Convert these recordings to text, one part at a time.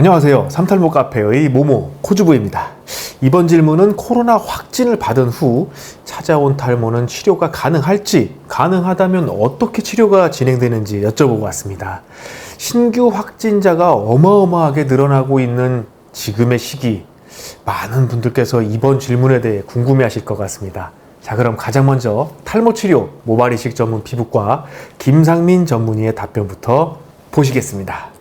안녕하세요. 삼탈모 카페의 모모 코주부입니다. 이번 질문은 코로나 확진을 받은 후 찾아온 탈모는 치료가 가능할지, 가능하다면 어떻게 치료가 진행되는지 여쭤보고 왔습니다. 신규 확진자가 어마어마하게 늘어나고 있는 지금의 시기, 많은 분들께서 이번 질문에 대해 궁금해하실 것 같습니다. 자, 그럼 가장 먼저 탈모 치료 모발 이식 전문 피부과 김상민 전문의의 답변부터 보시겠습니다.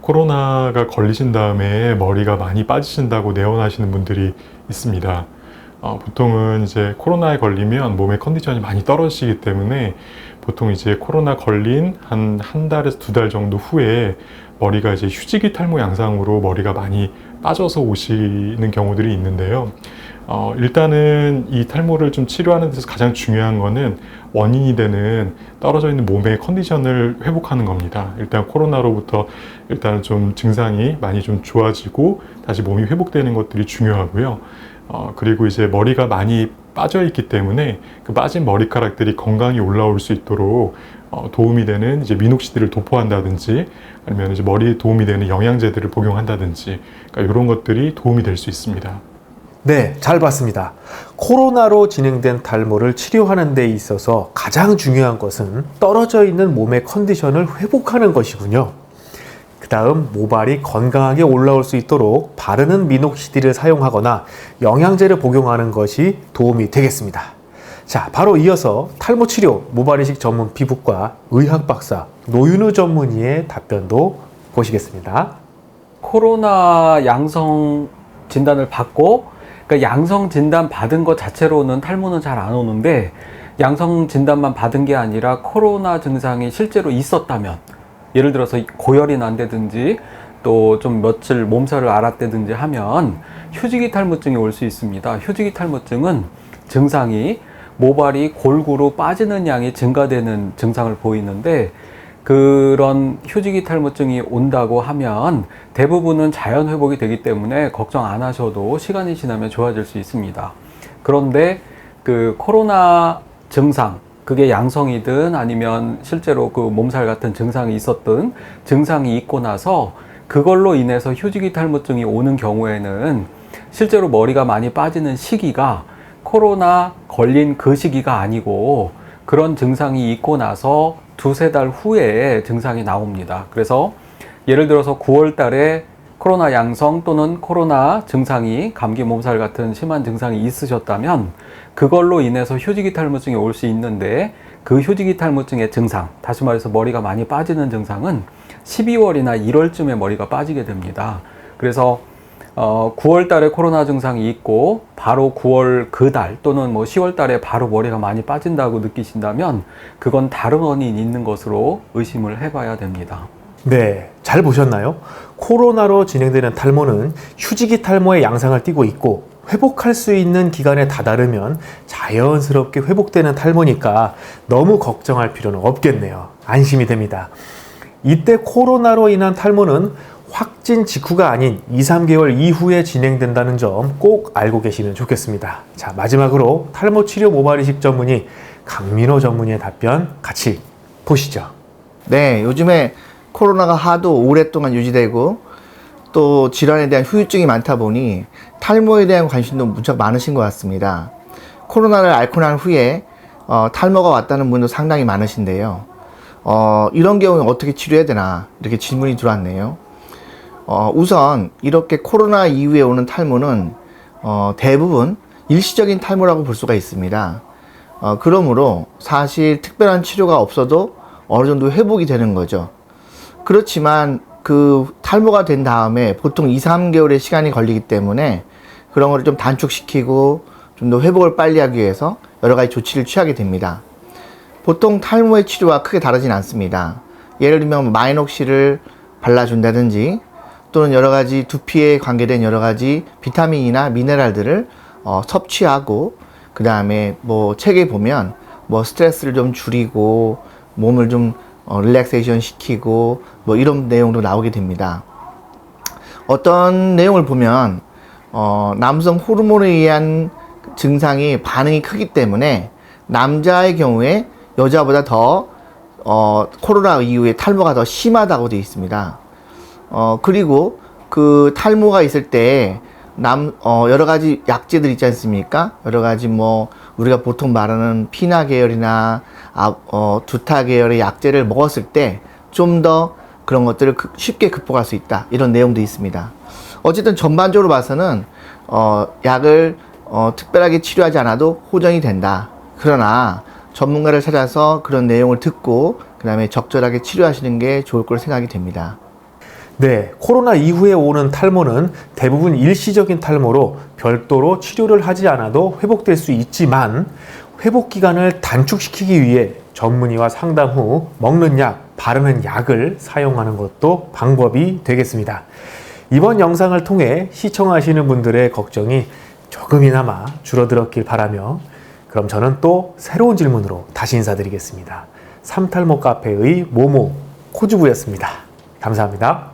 코로나가 걸리신 다음에 머리가 많이 빠지신다고 내원하시는 분들이 있습니다. 보통은 이제 코로나에 걸리면 몸의 컨디션이 많이 떨어지기 때문에 보통 이제 코로나 걸린 한 달에서 2달 정도 후에 머리가 이제 휴지기 탈모 양상으로 머리가 많이 빠져서 오시는 경우들이 있는데요. 일단은 이 탈모를 좀 치료하는 데서 가장 중요한 거는 원인이 되는 떨어져 있는 몸의 컨디션을 회복하는 겁니다. 일단 코로나로부터 일단 좀 증상이 많이 좀 좋아지고 다시 몸이 회복되는 것들이 중요하고요. 그리고 이제 머리가 많이 빠져 있기 때문에 그 빠진 머리카락들이 건강히 올라올 수 있도록 도움이 되는 이제 미녹시딜을 도포한다든지 아니면 이제 머리에 도움이 되는 영양제들을 복용한다든지 그러니까 이런 것들이 도움이 될 수 있습니다. 네, 잘 봤습니다. 코로나로 진행된 탈모를 치료하는 데 있어서 가장 중요한 것은 떨어져 있는 몸의 컨디션을 회복하는 것이군요. 그 다음 모발이 건강하게 올라올 수 있도록 바르는 미녹시딜을 사용하거나 영양제를 복용하는 것이 도움이 되겠습니다. 자, 바로 이어서 탈모 치료 모발 이식 전문 피부과 의학박사 노윤우 전문의의 답변도 보시겠습니다. 코로나 양성 진단을 받고 그러니까 양성 진단 받은 것 자체로는 탈모는 잘 안 오는데 양성 진단만 받은 게 아니라 코로나 증상이 실제로 있었다면 예를 들어서 고열이 난다든지 또 좀 며칠 몸살을 앓았다든지 하면 휴지기 탈모증이 올 수 있습니다. 휴지기 탈모증은 증상이 모발이 골고루 빠지는 양이 증가되는 증상을 보이는데 그런 휴지기 탈모증이 온다고 하면 대부분은 자연 회복이 되기 때문에 걱정 안 하셔도 시간이 지나면 좋아질 수 있습니다. 그런데 그 코로나 증상, 그게 양성이든 아니면 실제로 그 몸살 같은 증상이 있었든 증상이 있고 나서 그걸로 인해서 휴지기 탈모증이 오는 경우에는 실제로 머리가 많이 빠지는 시기가 코로나 걸린 그 시기가 아니고 그런 증상이 있고 나서 2-3달 후에 증상이 나옵니다. 그래서 예를 들어서 9월 달에 코로나 양성 또는 코로나 증상이 감기 몸살 같은 심한 증상이 있으셨다면 그걸로 인해서 휴지기 탈모증이 올 수 있는데 그 휴지기 탈모증의 증상, 다시 말해서 머리가 많이 빠지는 증상은 12월이나 1월쯤에 머리가 빠지게 됩니다. 그래서 9월 달에 코로나 증상이 있고 바로 9월 그 달 또는 뭐 10월 달에 바로 머리가 많이 빠진다고 느끼신다면 그건 다른 원인이 있는 것으로 의심을 해봐야 됩니다. 네, 잘 보셨나요? 코로나로 진행되는 탈모는 휴지기 탈모의 양상을 띠고 있고 회복할 수 있는 기간에 다다르면 자연스럽게 회복되는 탈모니까 너무 걱정할 필요는 없겠네요. 안심이 됩니다. 이때 코로나로 인한 탈모는 확진 직후가 아닌 2-3개월 이후에 진행된다는 점 꼭 알고 계시면 좋겠습니다. 자, 마지막으로 탈모 치료 모발 이식 전문의 강민호 전문의의 답변 같이 보시죠. 네, 요즘에 코로나가 하도 오랫동안 유지되고 또 질환에 대한 후유증이 많다 보니 탈모에 대한 관심도 무척 많으신 것 같습니다. 코로나를 앓고 난 후에 탈모가 왔다는 분도 상당히 많으신데요. 이런 경우는 어떻게 치료해야 되나 이렇게 질문이 들어왔네요. 우선 이렇게 코로나 이후에 오는 탈모는 대부분 일시적인 탈모라고 볼 수가 있습니다. 그러므로 사실 특별한 치료가 없어도 어느 정도 회복이 되는 거죠. 그렇지만 그 탈모가 된 다음에 보통 2-3개월의 시간이 걸리기 때문에 그런 거를 좀 단축시키고 좀 더 회복을 빨리 하기 위해서 여러 가지 조치를 취하게 됩니다. 보통 탈모의 치료와 크게 다르진 않습니다. 예를 들면 마이녹시를 발라준다든지 또는 여러 가지 두피에 관계된 여러 가지 비타민이나 미네랄들을 섭취하고 그 다음에 뭐 책에 보면 뭐 스트레스를 좀 줄이고 몸을 좀 릴렉세이션 시키고 뭐 이런 내용도 나오게 됩니다. 어떤 내용을 보면 남성 호르몬에 의한 증상이 반응이 크기 때문에 남자의 경우에 여자보다 더 코로나 이후에 탈모가 더 심하다고 되어 있습니다. 그리고 그 탈모가 있을 때 여러 가지 약제들 있지 않습니까? 여러 가지 뭐 우리가 보통 말하는 피나 계열이나 두타 계열의 약제를 먹었을 때 좀 더 그런 것들을 쉽게 극복할 수 있다. 이런 내용도 있습니다. 어쨌든 전반적으로 봐서는 약을 특별하게 치료하지 않아도 호전이 된다. 그러나 전문가를 찾아서 그런 내용을 듣고 그 다음에 적절하게 치료하시는 게 좋을 거로 생각이 됩니다. 네, 코로나 이후에 오는 탈모는 대부분 일시적인 탈모로 별도로 치료를 하지 않아도 회복될 수 있지만 회복 기간을 단축시키기 위해 전문의와 상담 후 먹는 약, 바르는 약을 사용하는 것도 방법이 되겠습니다. 이번 영상을 통해 시청하시는 분들의 걱정이 조금이나마 줄어들었길 바라며 그럼 저는 또 새로운 질문으로 다시 인사드리겠습니다. 삼탈모 카페의 모모 코주부였습니다. 감사합니다.